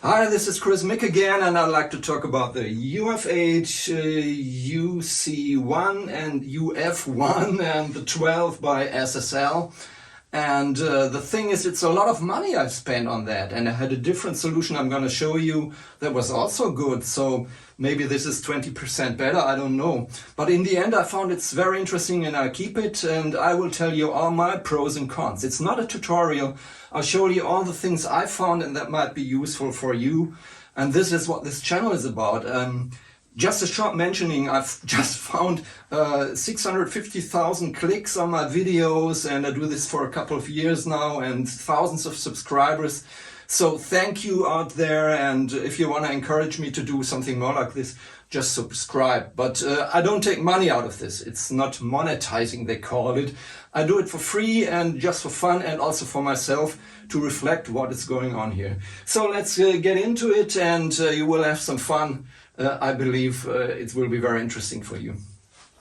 Hi, this is Chris Mick again, and I'd like to talk about the UF8, UC1 and UF1 and the 12 by SSL. And the thing is, it's a lot of money I've spent on that, and I had a different solution I'm going to show you that was also good. So maybe this is 20% better, I don't know. But in the end, I found it's very interesting and I keep it, and I will tell you all my pros and cons. It's not a tutorial. I'll show you all the things I found and that might be useful for you. And this is what this channel is about. Just a short mentioning, I've just found 650,000 clicks on my videos, and I do this for a couple of years now, and thousands of subscribers. So thank you out there, and if you want to encourage me to do something more like this, just subscribe. But I don't take money out of this. It's not monetizing, they call it. I do it for free and just for fun, and also for myself to reflect what is going on here. So let's get into it, and you will have some fun. I believe it will be very interesting for you.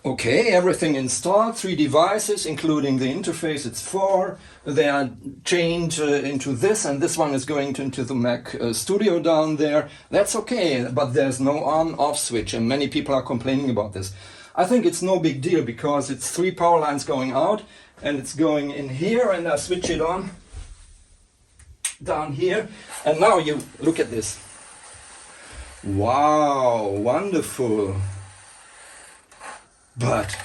Okay, everything installed, 3 devices, including the interface. It's 4. They are chained into this, and this one is going into the Mac Studio down there. That's okay, but there's no on-off switch, and many people are complaining about this. I think it's no big deal because it's 3 power lines going out, and it's going in here, and I switch it on down here. And now you look at this. Wow, wonderful. But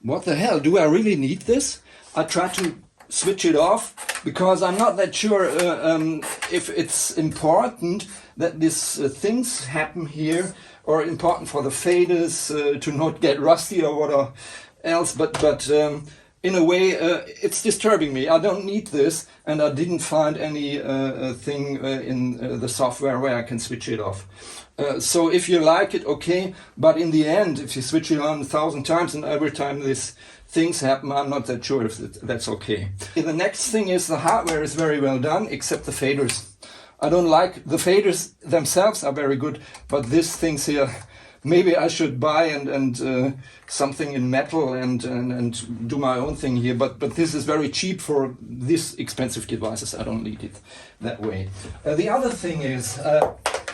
what the hell, do I really need this? I try to switch it off because I'm not that sure if it's important that these things happen here, or important for the faders to not get rusty or what else, but in a way it's disturbing me. I don't need this, and I didn't find any thing in the software where I can switch it off. So if you like it, okay, but in the end, if you switch it on 1,000 times and every time these things happen, I'm not that sure if that's okay. The next thing is the hardware is very well done, except the faders. I don't like the faders themselves, are very good, but these things here, maybe I should buy and something in metal and do my own thing here, but this is very cheap for these expensive devices. I don't need it that way. The other thing is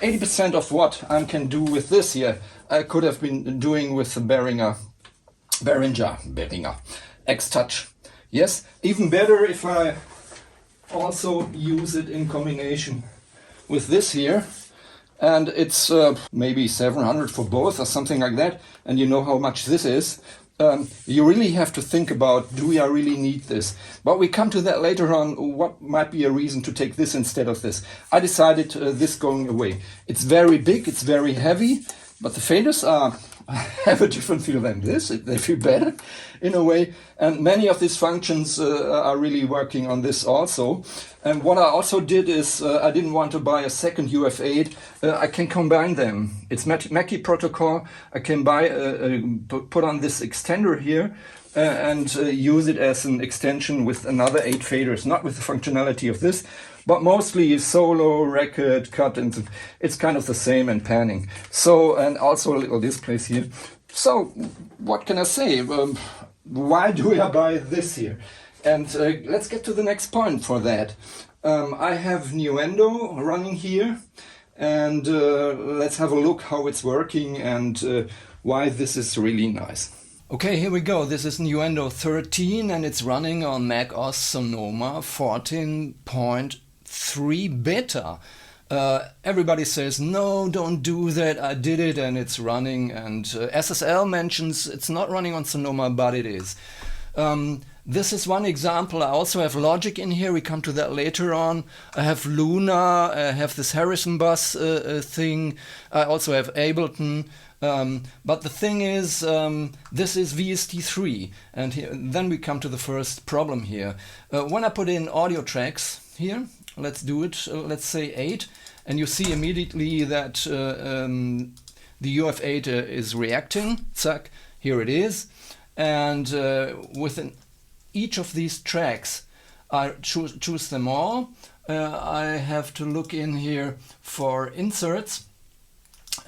80% of what I can do with this here, I could have been doing with the Behringer X-Touch. Yes, even better if I also use it in combination with this here. And it's maybe 700 for both or something like that. And you know how much this is. You really have to think about, do I really need this? But we come to that later on, what might be a reason to take this instead of this. I decided this going away. It's very big, it's very heavy, but the faders have a different feel than this. They feel better in a way. And many of these functions are really working on this also. And what I also did is, I didn't want to buy a second UF8. I can combine them. It's Mackie protocol. I can buy, put on this extender here and use it as an extension with another 8 faders, not with the functionality of this, but mostly solo, record, cut, and it's kind of the same, and panning. So, and also a little displays here. So, what can I say? Why do I buy this here? And let's get to the next point for that. I have Nuendo running here, and let's have a look how it's working and why this is really nice. Okay, here we go. This is Nuendo 13 and it's running on Mac OS Sonoma 14.3 beta. Everybody says, no, don't do that, I did it and it's running, and SSL mentions it's not running on Sonoma, but it is. This is one example. I also have Logic in here, we come to that later on. I have Luna, I have this Harrison bus thing, I also have Ableton. But the thing is, this is VST3, and then we come to the first problem here. When I put in audio tracks here, let's do it, let's say 8, and you see immediately that the UF8 is reacting. Zack, here it is. And within each of these tracks, I choose them all. I have to look in here for inserts.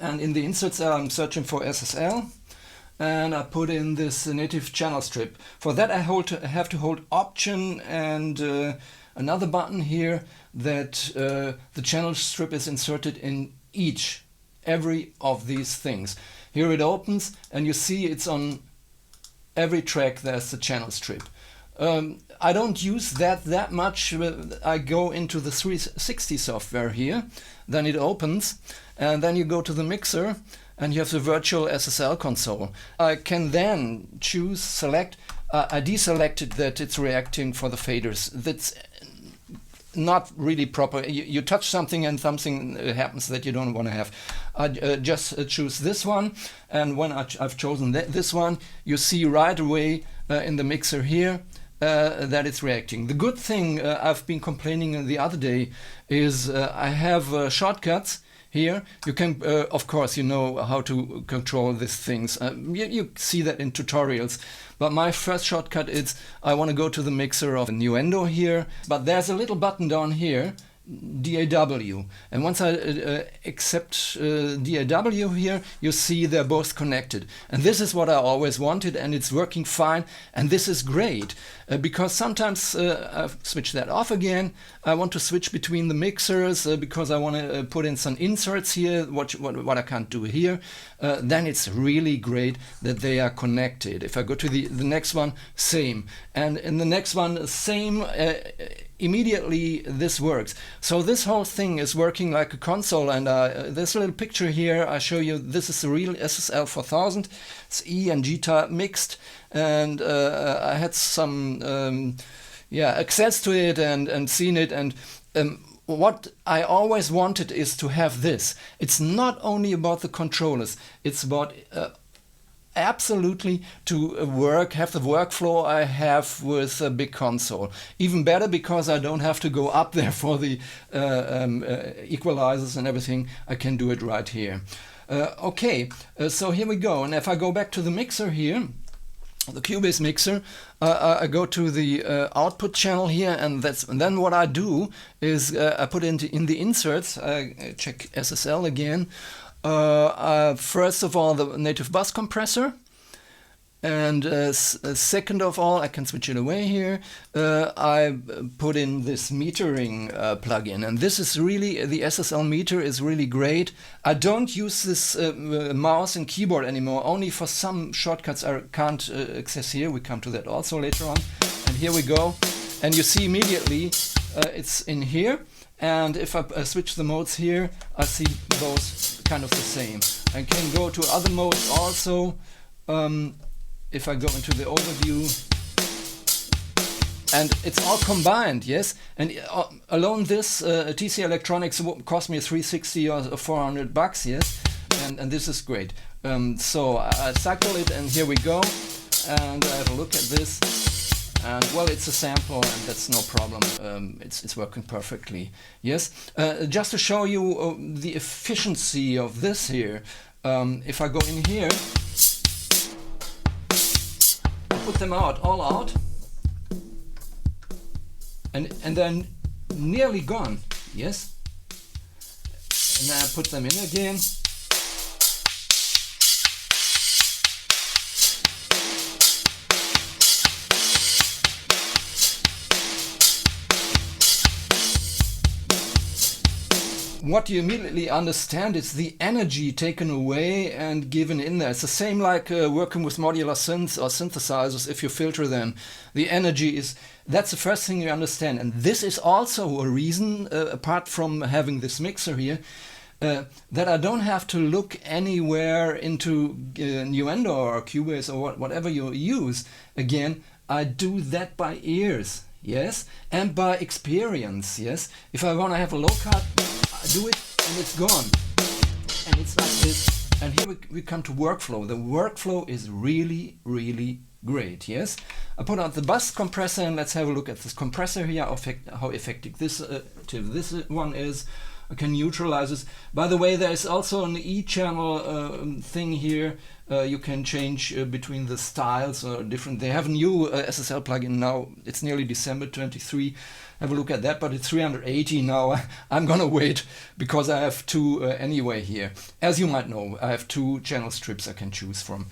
And in the inserts I'm searching for SSL, and I put in this native channel strip. For that I have to hold Option and another button here that the channel strip is inserted in every of these things. Here it opens and you see it's on every track there's the channel strip. I don't use that much. I go into the 360 software here, then it opens, and then you go to the mixer and you have the virtual SSL console. I can then choose, select, I deselected that it's reacting for the faders. That's not really proper. You touch something and something happens that you don't want to have. I just choose this one, and when I've chosen this one, you see right away in the mixer here that it's reacting. The good thing, I've been complaining the other day, is I have shortcuts here. You can, of course, you know how to control these things. You see that in tutorials. But my first shortcut is I want to go to the mixer of Nuendo here. But there's a little button down here, DAW. And once I accept DAW here, you see they're both connected. And this is what I always wanted, and it's working fine. And this is great because sometimes I switch that off again. I want to switch between the mixers because I want to put in some inserts here, what I can't do here. Then it's really great that they are connected. If I go to the next one, same. And in the next one, same. Immediately this works. So this whole thing is working like a console, and this little picture here I show you, this is the real SSL 4000. It's E and G type mixed, and I had some access to it and seen it, and what I always wanted is to have this. It's not only about the controllers, it's about absolutely to have the workflow I have with a big console. Even better because I don't have to go up there for the equalizers and everything. I can do it right here. So here we go. And if I go back to the mixer here, the Cubase mixer, I go to the output channel here, and then what I do is I put in the inserts. I check SSL again. First of all, the native bus compressor, and second of all, I can switch it away here. I put in this metering plugin, and this is really, the SSL meter is really great. I don't use this mouse and keyboard anymore, only for some shortcuts I can't access here. We come to that also later on. And here we go, and you see immediately it's in here. And if I switch the modes here, I see both kind of the same. I can go to other modes also. If I go into the overview, and it's all combined, yes. And alone this TC Electronics cost me 360 or 400 bucks, yes. And this is great. So I cycle it, and here we go. And I have a look at this. And well, it's a sample, and that's no problem. It's working perfectly. Yes. Just to show you the efficiency of this here, if I go in here, I put them all out, and then nearly gone. Yes. And then I put them in again. What you immediately understand is the energy taken away and given in there. It's the same like working with modular synths or synthesizers. If you filter them, the energy is, that's the first thing you understand. And this is also a reason, apart from having this mixer here, that I don't have to look anywhere into Nuendo or Cubase or whatever you use. Again, I do that by ears, yes, and by experience, yes. If I want to have a low cut, I do it and it's gone. And it's like this. And here we come to workflow. The workflow is really, really great, yes. I put out the bus compressor, and let's have a look at this compressor here, how effective this one is. I can neutralize this. By the way, there is also an E-channel thing here. You can change between the styles or different. They have a new SSL plugin now. It's nearly December 23. Have a look at that, but it's 380 now. I'm gonna wait because I have two anyway here. As you might know, I have two channel strips I can choose from.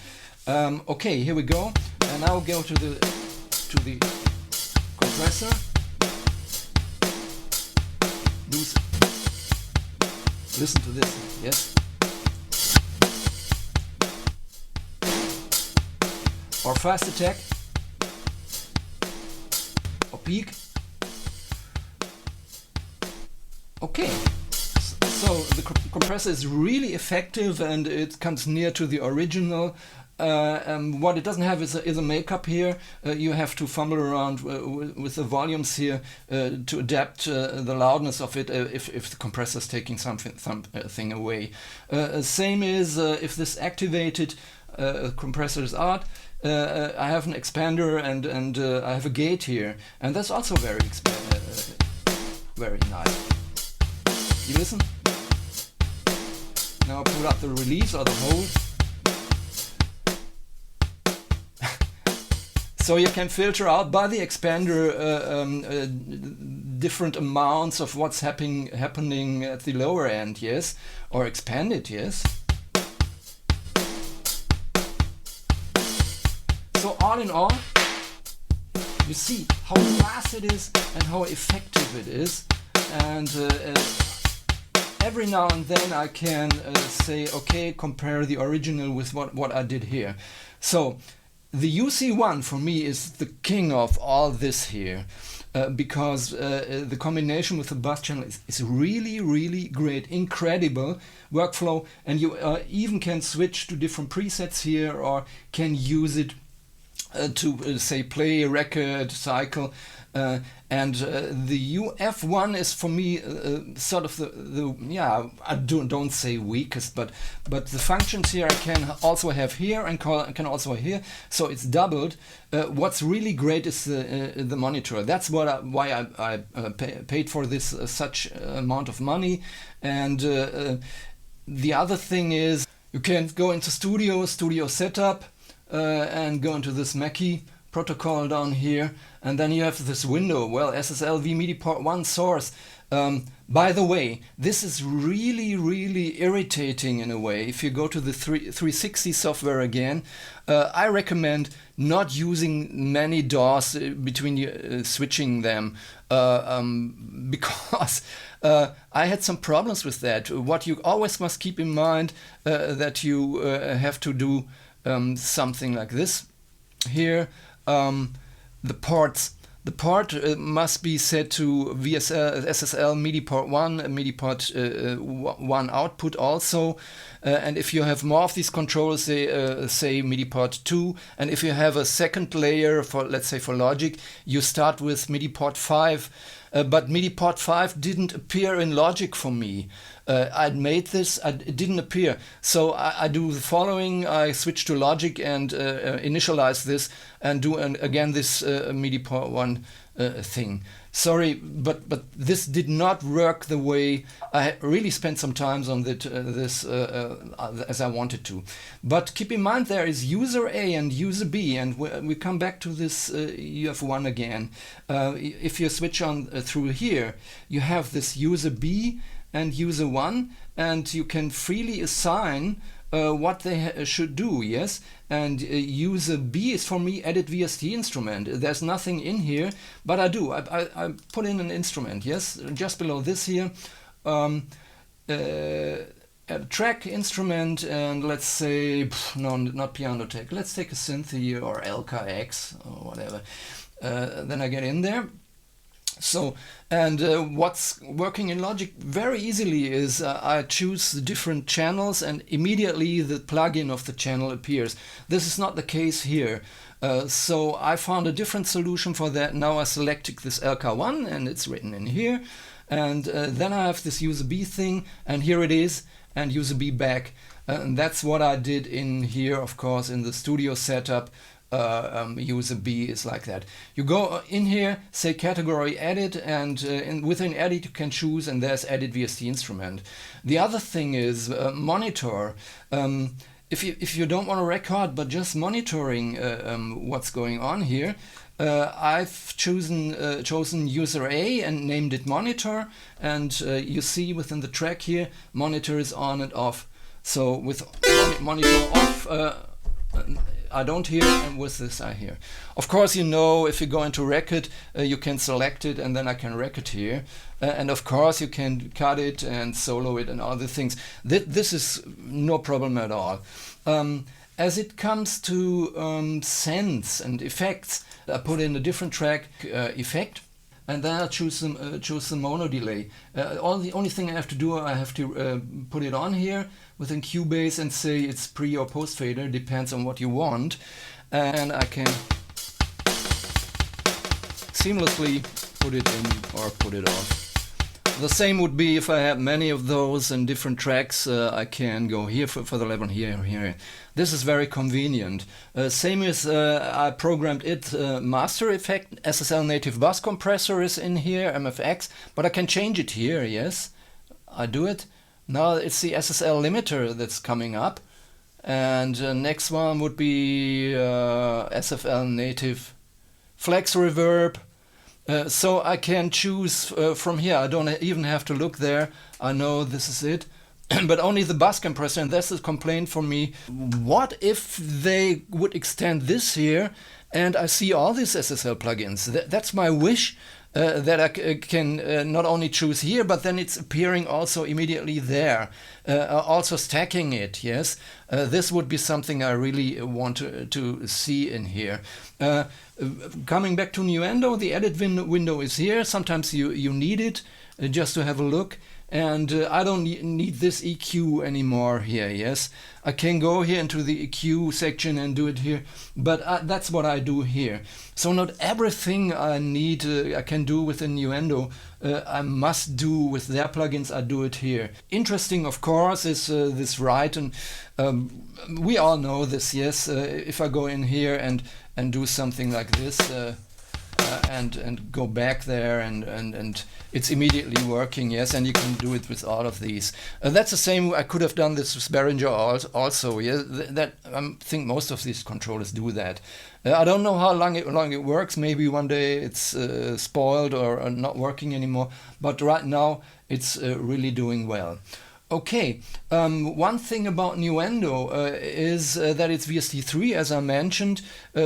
Okay, here we go. And now go to the compressor. Listen to this, yes? Or fast attack, or peak. Okay, so the compressor is really effective and it comes near to the original. What it doesn't have is a makeup here. You have to fumble around with the volumes here to adapt the loudness of it if the compressor is taking something away. Same is if this activated compressor is out. I have an expander and I have a gate here, and that's also very nice. You listen? Now put up the release or the hold. So you can filter out by the expander different amounts of what's happening at the lower end, yes? Or expand it, yes? So all in all, you see how fast it is and how effective it is. And every now and then I can say, okay, compare the original with what I did here. So the UC1 for me is the king of all this here, because the combination with the bus channel is really, really great, incredible workflow, and you even can switch to different presets here or can use it to say play a record cycle. And the UF1 is for me sort of the yeah, I don't say weakest, but the functions here I can also have here and can also have here, so it's doubled. What's really great is the monitor. That's why I paid for this such amount of money. And the other thing is you can go into studio setup and go into this Mackie protocol down here, and then you have this window. Well, SSL MIDI port 1 source. By the way, this is really, really irritating in a way. If you go to the 360 software again, I recommend not using many DAWs between switching them, because I had some problems with that. What you always must keep in mind that you have to do something like this here. The port must be set to SSL MIDI port 1, MIDI port 1 output also. And if you have more of these controls, say MIDI port 2, and if you have a second layer for, let's say for Logic, you start with MIDI port 5. But MIDI port 5 didn't appear in Logic for me. I'd made this, it didn't appear. So I do the following: I switch to Logic and initialize this and do again this MIDI port 1 thing. Sorry, but this did not work the way I really spent some time on this as I wanted to. But keep in mind there is user A and user B, and we come back to this UF1 again. If you switch on through here, you have this user B and user 1, and you can freely assign what they should do, yes? And user B is for me edit VST instrument. There's nothing in here, but I do. I put in an instrument, yes? Just below this here. A track instrument, and let's say, no, not piano tech. Let's take a synth here, or LKX, or whatever. Then I get in there. So, and what's working in Logic very easily is I choose the different channels and immediately the plugin of the channel appears. This is not the case here. So I found a different solution for that. Now I selected this LK1 and it's written in here. And then I have this user B thing, and here it is, and user B back. And that's what I did in here, of course, in the studio setup. User B is like that. You go in here, say category edit, and within edit you can choose, and there's edit VST instrument. The other thing is monitor. If you don't want to record but just monitoring what's going on here, I've chosen user A and named it monitor, and you see within the track here monitor is on and off. So with monitor off, I don't hear, and with this I hear. Of course, you know, if you go into record, you can select it and then I can record here. And of course you can cut it and solo it and other things. This is no problem at all. As it comes to sends and effects, I put in a different track effect, and then I choose the mono delay. The only thing I have to do, I have to put it on here within Cubase and say it's pre or post fader, depends on what you want, and I can seamlessly put it in or put it off. The same would be if I had many of those in different tracks. I can go here for the level, here. This is very convenient. Same as I programmed it master effect. SSL native bus compressor is in here, MFX, but I can change it here. Yes, I do it. Now it's the SSL limiter that's coming up, and next one would be SFL native flex reverb. So I can choose from here. I don't even have to look there. I know this is it. But only the bus compressor, and that's a complaint for me. What if they would extend this here and I see all these SSL plugins? That's my wish, that I can not only choose here, but then it's appearing also immediately there. Also stacking it, yes. This would be something I really want to see in here. Coming back to Nuendo, the edit window is here. Sometimes you need it just to have a look. And I don't need this EQ anymore here, yes. I can go here into the EQ section and do it here, but that's what I do here. So not everything I need I can do within Nuendo. I must do with their plugins, I do it here. Interesting, of course, is this write, and we all know this, yes. If I go in here and do something like this, and go back there and it's immediately working, yes, and you can do it with all of these. That's the same, I could have done this with Behringer also, yeah. I think most of these controllers do that. I don't know how long it works. Maybe one day it's spoiled or not working anymore, but right now it's really doing well. Okay, one thing about Nuendo is that it's VST3, as I mentioned,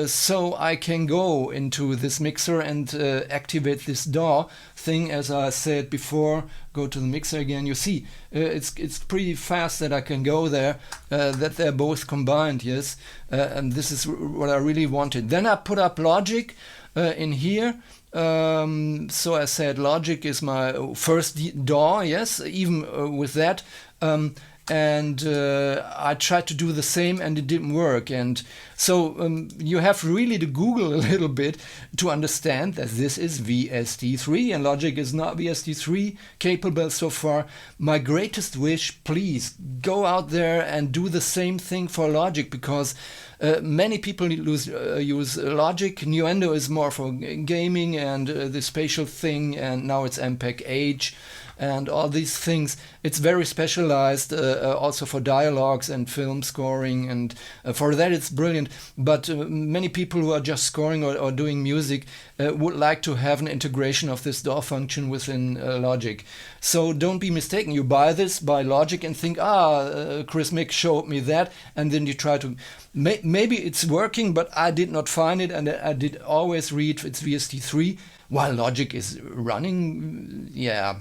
so I can go into this mixer and activate this DAW thing, as I said before. Go to the mixer again. You see, it's pretty fast that I can go there, that they're both combined, yes, and this is what I really wanted. Then I put up Logic in here. So I said Logic is my first DAW, yes, even with that, and I tried to do the same and it didn't work. And so you have really to Google a little bit to understand that this is VST3 and Logic is not VST3 capable so far. My greatest wish, please go out there and do the same thing for Logic, because many people use Logic. Nuendo is more for gaming and the spatial thing, and now it's MPEG-H and all these things. It's very specialized, also for dialogues and film scoring, and for that it's brilliant. But many people who are just scoring or doing music would like to have an integration of this DAW function within Logic. So don't be mistaken. You buy Logic and think, Chris Mick showed me that, and then you try to... Maybe it's working, but I did not find it, and I did always read it's VST3, while Logic is running, yeah,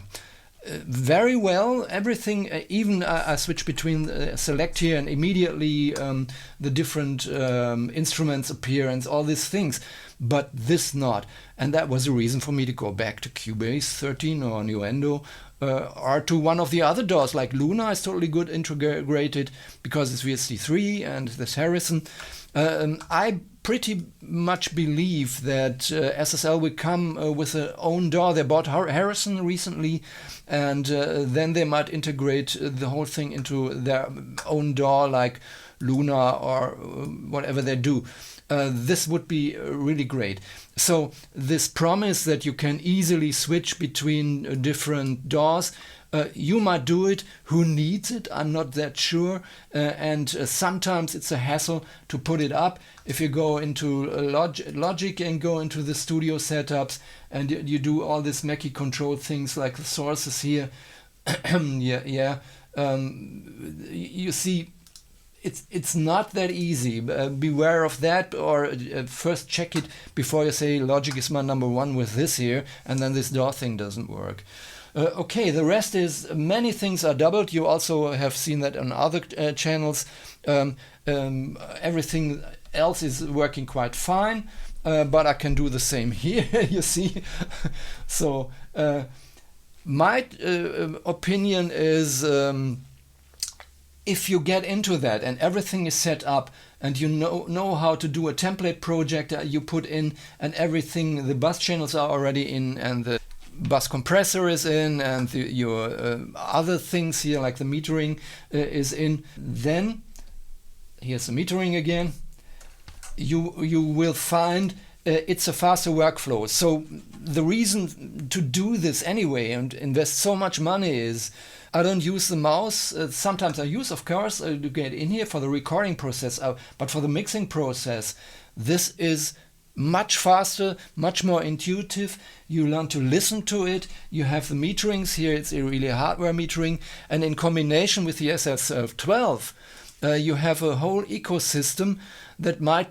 very well. Everything, even I switch between select here and immediately the different instruments appear and all these things, but this not. And that was a reason for me to go back to Cubase 13 or Nuendo, or to one of the other DAWs like Luna is totally good integrated because it's VST3 and this Harrison. I pretty much believe that SSL will come with their own DAW. They bought Harrison recently, and then they might integrate the whole thing into their own DAW like Luna or whatever they do. This would be really great. So this promise that you can easily switch between different DAWs, you might do it. Who needs it? I'm not that sure. And sometimes it's a hassle to put it up. If you go into Logic and go into the studio setups and you do all this Mackie control things like the sources here, you see, it's not that easy. Beware of that, or first check it before you say Logic is my number one with this here, and then this DAW thing doesn't work. Okay, the rest is many things are doubled. You also have seen that on other channels. Everything else is working quite fine, but I can do the same here, you see. So my opinion is, if you get into that and everything is set up and you know how to do a template project, you put in, and everything, the bus channels are already in, and the bus compressor is in, and your other things here like the metering is in, then here's the metering again. You will find it's a faster workflow. So the reason to do this anyway and invest so much money is I don't use the mouse. Sometimes I use, of course, to get in here for the recording process, but for the mixing process, this is much faster, much more intuitive. You learn to listen to it. You have the meterings here. It's a really hardware metering, and in combination with the SSL 12, you have a whole ecosystem that might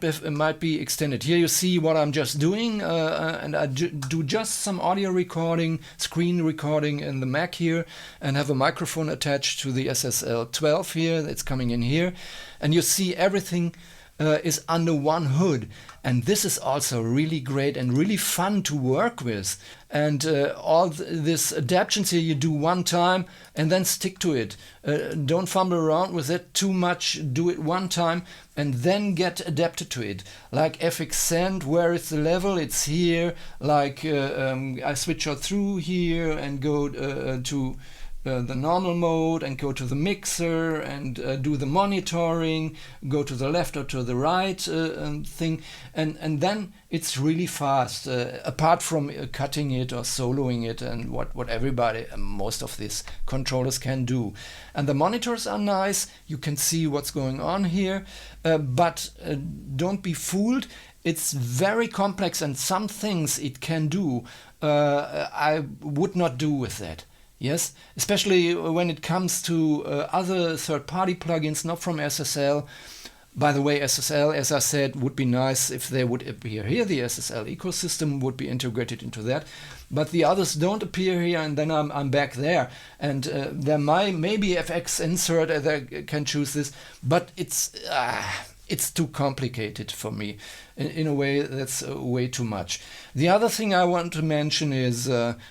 be extended. Here you see what I'm just doing, and I do just some audio recording, screen recording in the Mac here, and have a microphone attached to the SSL 12 here. It's coming in here, and you see everything is under one hood, and this is also really great and really fun to work with. And all this adaptations here you do one time and then stick to it. Don't fumble around with it too much. Do it one time and then get adapted to it. Like FX Send, where is the level? It's here. Like I switch out through here and go to the normal mode and go to the mixer and do the monitoring, go to the left or to the right thing, and then it's really fast, apart from cutting it or soloing it and what everybody, most of these controllers can do. And the monitors are nice, you can see what's going on here, but don't be fooled. It's very complex, and some things it can do I would not do with that. Yes, especially when it comes to other third-party plugins, not from SSL. By the way, SSL, as I said, would be nice if they would appear here. The SSL ecosystem would be integrated into that. But the others don't appear here, and then I'm back there. And there maybe FX insert, I can choose this, but it's too complicated for me. In a way, that's way too much. The other thing I want to mention is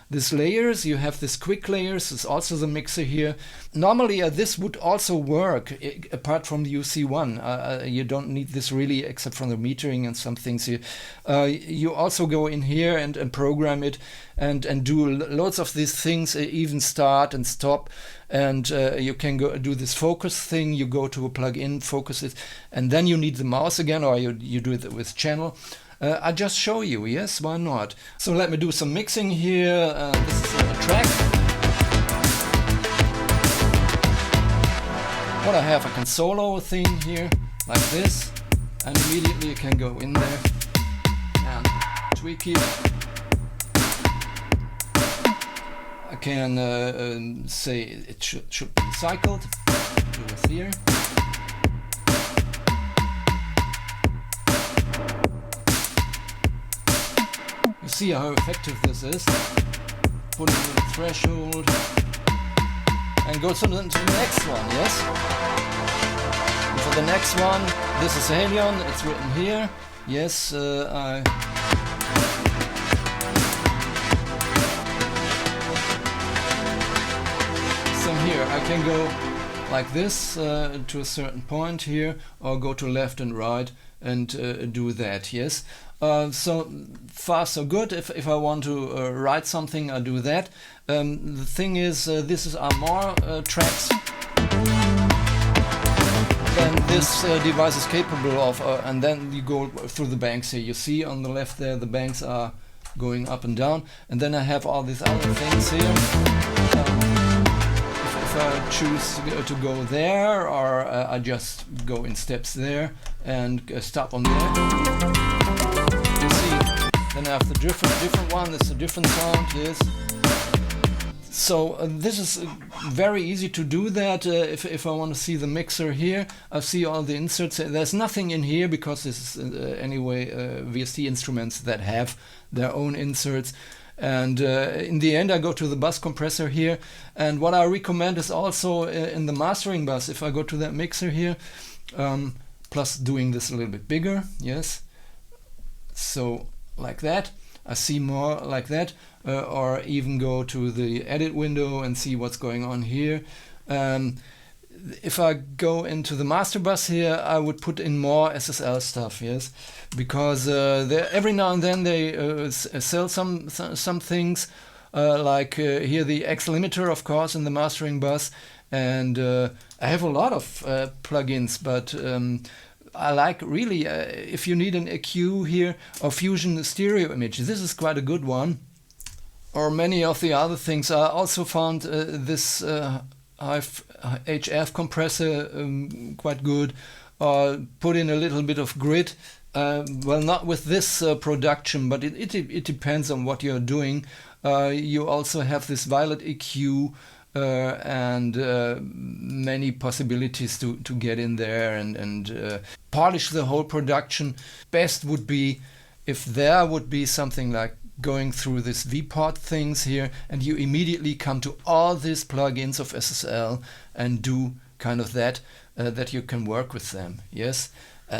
these layers. You have this quick layers. It's also the mixer here. Normally, this would also work apart from the UC1. You don't need this really, except from the metering and some things here. You also go in here and program it and do loads of these things, even start and stop. And you can go do this focus thing. You go to a plugin, focus it, and then you need the mouse again, or you do it with channel. I just show you, yes, why not? So let me do some mixing here. This is a track. What I have, I can solo a thing here, like this, and immediately you can go in there and tweak it. I can say it should be cycled. Do it here. You see how effective this is. Put it in the threshold and go to the next one, yes? And for the next one, this is Helion, it's written here. Yes, so here I can go like this to a certain point here, or go to left and right and do that, yes? So far so good. If I want to write something, I do that. The thing is, this are more tracks than this device is capable of, and then you go through the banks here. You see on the left there, the banks are going up and down, and then I have all these other things here. If I choose to go there, or I just go in steps there and stop on there. You see, then I have the different one. It's a different sound. Yes, So this is very easy to do that. If I want to see the mixer here, I see all the inserts. There's nothing in here because this is anyway VST instruments that have their own inserts. And in the end I go to the bus compressor here, and what I recommend is also in the mastering bus, if I go to that mixer here, plus doing this a little bit bigger, yes, so like that, I see more like that, or even go to the edit window and see what's going on here. If I go into the master bus here, I would put in more SSL stuff, yes, because every now and then they sell some things, like here the X limiter, of course, in the mastering bus, and I have a lot of plugins, but I like really if you need an EQ here or Fusion stereo image, this is quite a good one. Or many of the other things. I also found this HF compressor quite good. Put in a little bit of grid. Well, not with this production, but it depends on what you're doing. You also have this violet EQ and many possibilities to get in there and polish the whole production. Best would be if there would be something like going through this vport things here, and you immediately come to all these plugins of SSL and do kind of that you can work with them. Yes,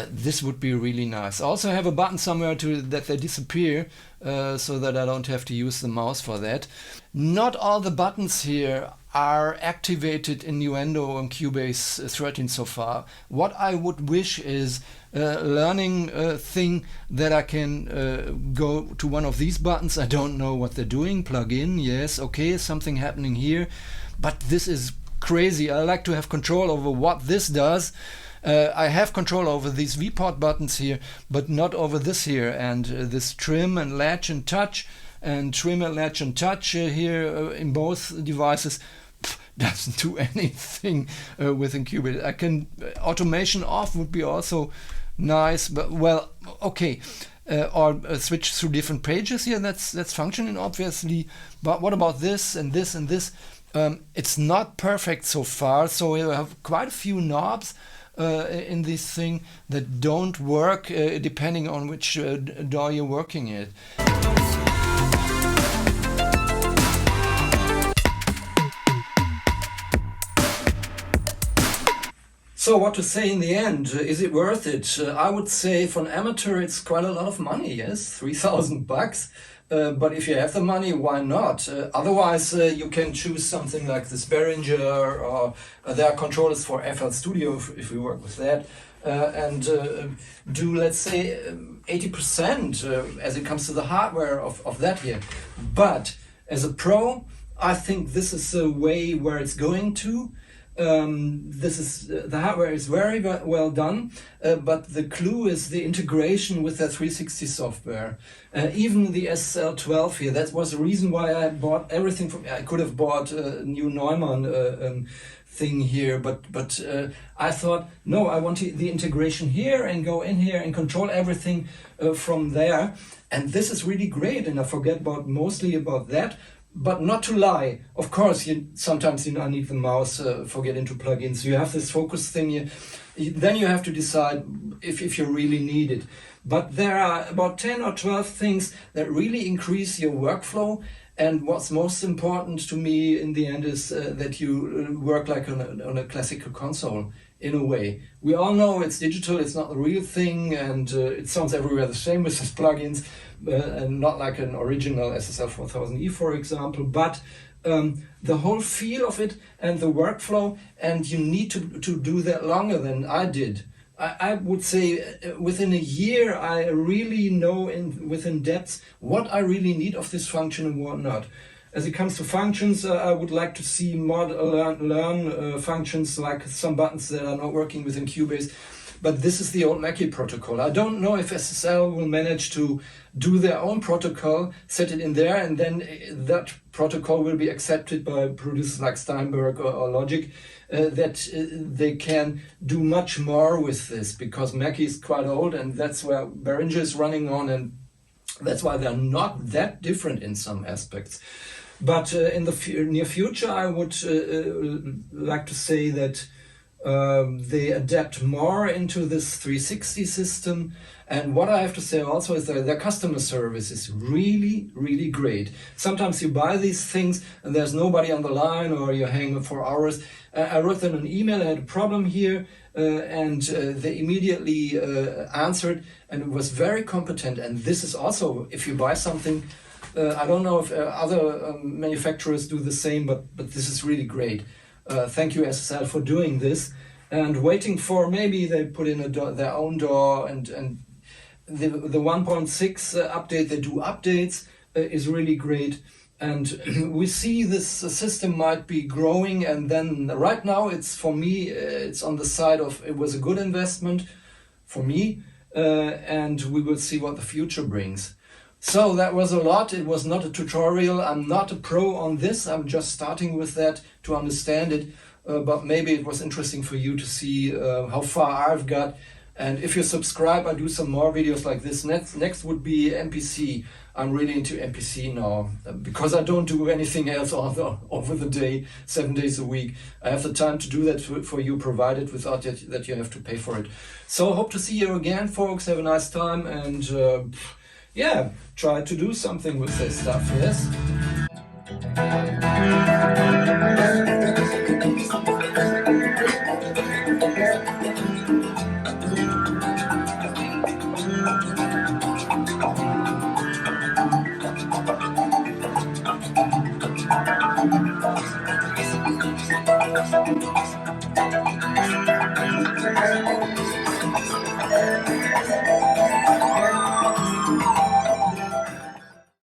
this would be really nice. Also have a button somewhere that they disappear, so that I don't have to use the mouse for that. Not all the buttons here are activated in Nuendo and Cubase 13 so far. What I would wish is a learning thing that I can go to one of these buttons. I don't know what they're doing. Plug in, yes, okay, something happening here, but this is crazy. I like to have control over what this does. I have control over these vport buttons here, but not over this here, and this trim and latch and touch, and trim and latch and touch here in both devices doesn't do anything within Cubase. I can automation off would be also nice, but well, okay, or switch through different pages here. That's functioning obviously, but what about this and this and this? It's not perfect so far, so you have quite a few knobs in this thing that don't work depending on which DAW you're working it. So what to say in the end? Is it worth it? I would say for an amateur it's quite a lot of money, yes, $3,000. But if you have the money, why not? Otherwise, you can choose something like this Behringer, or there are controllers for FL Studio if we work with that, and do, let's say, 80% as it comes to the hardware of that here. But as a pro, I think this is a way where it's going to. This is the hardware is very well done, but the clue is the integration with the 360 software. Even the SSL 12 here, that was the reason why I bought everything from. I could have bought a new Neumann thing here, but I thought, no, I want the integration here and go in here and control everything from there. And this is really great, and I forget mostly about that. But not to lie, of course, sometimes you need the mouse for getting into plugins. You have this focus thing here. Then you have to decide if you really need it. But there are about 10 or 12 things that really increase your workflow. And what's most important to me in the end is that you work like on a classical console in a way. We all know it's digital, it's not the real thing, and it sounds everywhere the same with these plugins. And not like an original SSL 4000E, for example, but the whole feel of it and the workflow, and you need to do that longer than I did. I would say within a year I really know within depth what I really need of this function and what not. As it comes to functions, I would like to see more learn functions like some buttons that are not working within Cubase. But this is the old Mackie protocol. I don't know if SSL will manage to do their own protocol, set it in there, and then that protocol will be accepted by producers like Steinberg or Logic, that they can do much more with this, because Mackie is quite old, and that's where Behringer is running on, and that's why they're not that different in some aspects. But in the near future, I would like to say that they adapt more into this 360 system. And what I have to say also is that their customer service is really, really great. Sometimes you buy these things and there's nobody on the line, or you hang for hours. I wrote them an email, I had a problem here, and they immediately answered, and it was very competent. And this is also, if you buy something, I don't know if other manufacturers do the same, but this is really great. Thank you, SSL, for doing this. And waiting for, maybe they put in their own door, and the 1.6 update, they do updates, is really great. And we see this system might be growing, and then right now it's, for me, it's on the side of it was a good investment for me, and we will see what the future brings. So that was a lot. It was not a tutorial. I'm not a pro on this. I'm just starting with that to understand it. But maybe it was interesting for you to see how far I've got. And if you subscribe, I do some more videos like this. Next would be MPC. I'm really into MPC now because I don't do anything else over the day, 7 days a week. I have the time to do that for you, provided without that you have to pay for it. So hope to see you again, folks. Have a nice time, and yeah, try to do something with this stuff, yes?